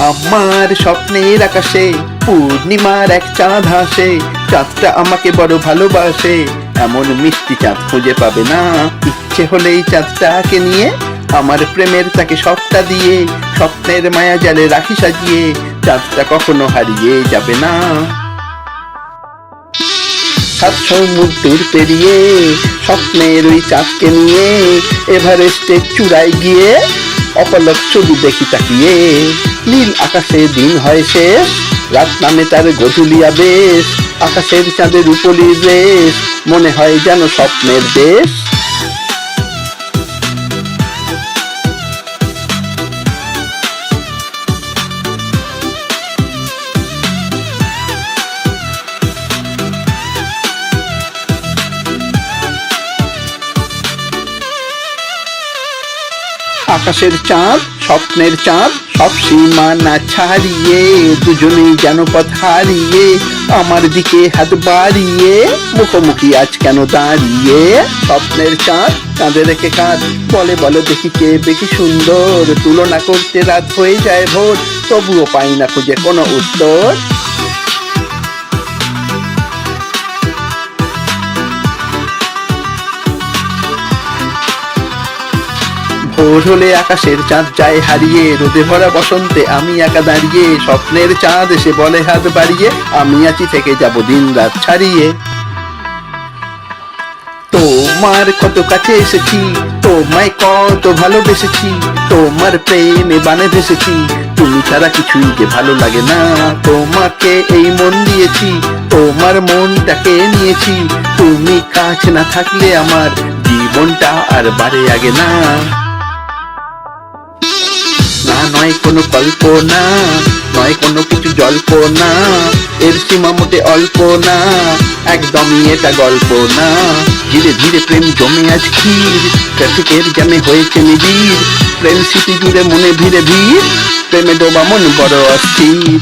আমার স্বপ্নের আকাশে পূর্ণিমার এক চাঁদ হাসে, চাঁদটা আমাকে বড় ভালোবাসে। এমন মিষ্টি চাঁদ খুঁজে পাবে না, ইচ্ছে হলেই চাঁদটাকে নিয়ে আমার প্রেমের তাকে সবটা দিয়ে স্বপ্নের মায়া জালে রাখি সাজিয়ে, চাঁদটা কখনো হারিয়ে যাবে না। সাত সমুদ্র পেরিয়ে স্বপ্নের ওই চাঁদকে নিয়ে এভারেস্টের চূড়ায় গিয়ে অপলক ছবি দেখি তাকিয়ে। নীল আকাশে দিন হয় শেষ, রাত নামে তার গধূলিয়া বেশ, আকাশের চাঁদের উপলি রেশ, মনে হয় যেন স্বপ্নের দেশ। আকাশের চাঁদ স্বপ্নের চাঁদ সব সীমানা ছাড়িয়ে, দুজনেই যেন পথ হারিয়ে আমার দিকে হাত বাড়িয়ে, মুখোমুখি আজ কেন দাঁড়িয়ে। স্বপ্নের চাঁদ কাঁধে রেখে কাঁধ বলে বলো দেখি কে বেশি সুন্দর, তুলনা করতে রাত হয়ে যায় ভোর, তবুও পাই না খুঁজে কোনো উত্তর। ভোর হলে আকাশের চাঁদ যায় হারিয়ে, রোদে ভরা বসন্তে আমি একা দাঁড়িয়ে, স্বপ্নের চাঁদ এসে বলে হাত বাড়িয়ে, আমি আছি থেকে যাব দিন রাত ছাড়িয়ে। তোমার কত কাছে এসেছি, তোমায় কত ভালোবেসেছি, তোমার প্রেমে বানে ভেসেছি, তুমি ছাড়া কিছুই যে ভালো লাগে না। তোমাকে এই মন দিয়েছি, তোমার মনটাকে নিয়েছি, তুমি কাছে না থাকলে আমার জীবনটা আর বাড়ে আগে না। না নয় কোনো কল্পনা, নয় কোনো কিছু জল্পনা, এর সীমা মোটে অল্প না, একদমই এটা গল্প না। ধীরে ধীরে প্রেম জমে আজ ক্ষীর, ট্রাফিকের জ্যামে হয়েছে নিবিড়, প্রেম স্মৃতি জুড়ে মনে ভিড়ে ভিড়, প্রেমে ডোবা মন বড় অস্থির।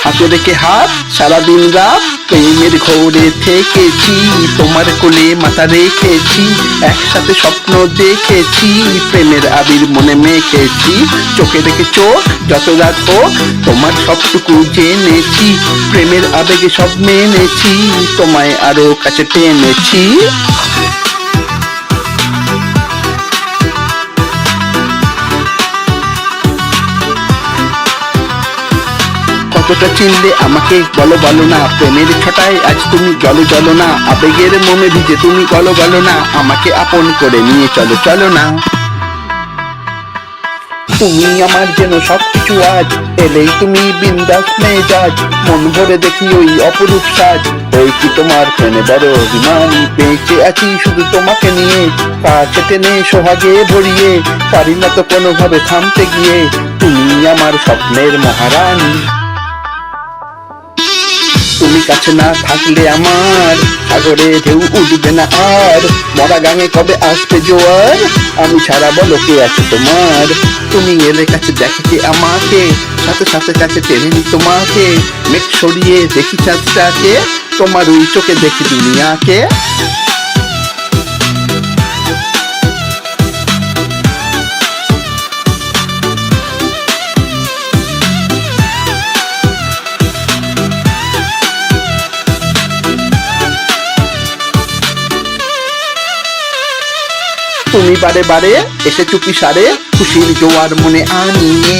হাতে রেখে হাত সারাদিন রাত প্রেমের ঘোরে থেকেছি, তোমার কোলে মাথা রেখেছি, একসাথে স্বপ্ন দেখেছি, প্রেমের আবির মনে মেখেছি, চোখে রেখে চোখ যত রাত হোক তোমার সবটুকু জেনেছি, প্রেমের আবেগে সব মেনেছি, তোমায় আরো কাছে টেনেছি। কতটা চিনলে আমাকে বলো বলো না, প্রেমের ছটায় আজ তুমি জলো জলো না, আবেগের মোমে ভিজে তুমি গলো গলো না, আমাকে আপন করে নিয়ে চলো চলো না। তুমি আমার যেন সবকিছু আজ, এলেই তুমি বিন্দাস মেজাজ, মন ভরে দেখি ওই অপরূপ সাজ, ওই কি তোমার প্রেমে বড় অভিমান, বেঁচে আছি শুধু তোমাকে নিয়ে, কাছে টেনে সোহাগে ভরিয়ে, পারি না তো কোনোভাবে থামতে গিয়ে, তুমি আমার স্বপ্নের মহারানী। তুমি কাছে না থাকলে আমার সাগরে ঢেউ উঠবে না আর, মরা গাঙে কবে আসবে জোয়ার, আমি ছাড়া বলো কে আছে তোমার। তুমি এলে কাছে দেখে কে আমাকে, সাথে সাথে কাছে টেনে নি তোমাকে, মেঘ সরিয়ে দেখি চাঁদটাকে, তোমার ওই চোখে দেখি দুনিয়াকে। তুমি বারে বারে এসে চুপি সারে, খুশির জোয়ার মনে আনিয়ে,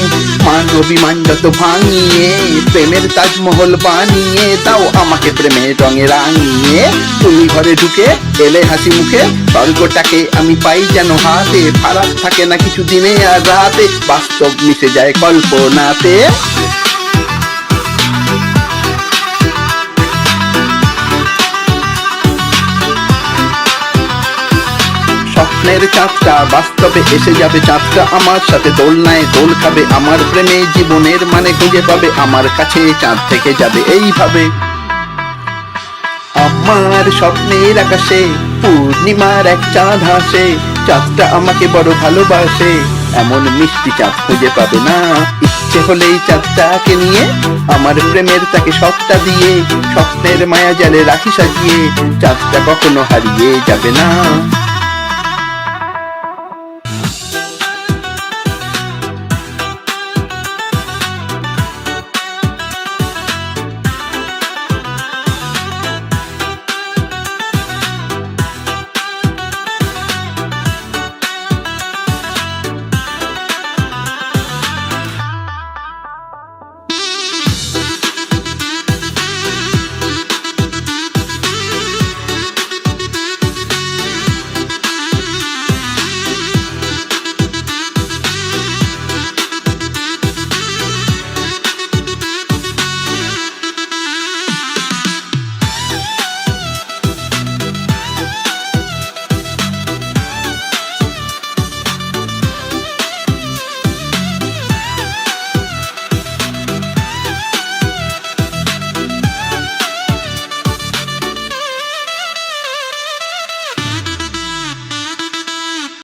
মান অভিমান যত ভাঙিয়ে, প্রেমের তাজমহল বানিয়ে দাও আমাকে প্রেমের রঙে রাঙিয়ে। তুমি ঘরে ঢুকে এলে হাসি মুখে, স্বর্গটাকে আমি পাই যেন হাতে, ফারাক থাকে না কিছু দিনে আর রাতে, বাস্তব মিশে যায় কল্পনাতে। স্বপ্নের চাঁদটা বাস্তবে এসে যাবে, চাঁদটা আমার সাথে দোলনায় দোল খাবে, আমার প্রেমে জীবনের মানে খুঁজে পাবে, আমার কাছে চাঁদ থেকে যাবে এইভাবে। আমার স্বপ্নের আকাশে পূর্ণিমার এক চাঁদ হাসে, চাঁদটা আমাকে বড় ভালোবাসে, এমন মিষ্টি চাঁদ খুঁজে পাবে না। ইচ্ছে হলেই চাঁদটাকে নিয়ে আমার প্রেমের তাকে সবটা দিয়ে স্বপ্নের মায়া জালে রাখি সাজিয়ে চাঁদটা কখনো হারিয়ে যাবে না।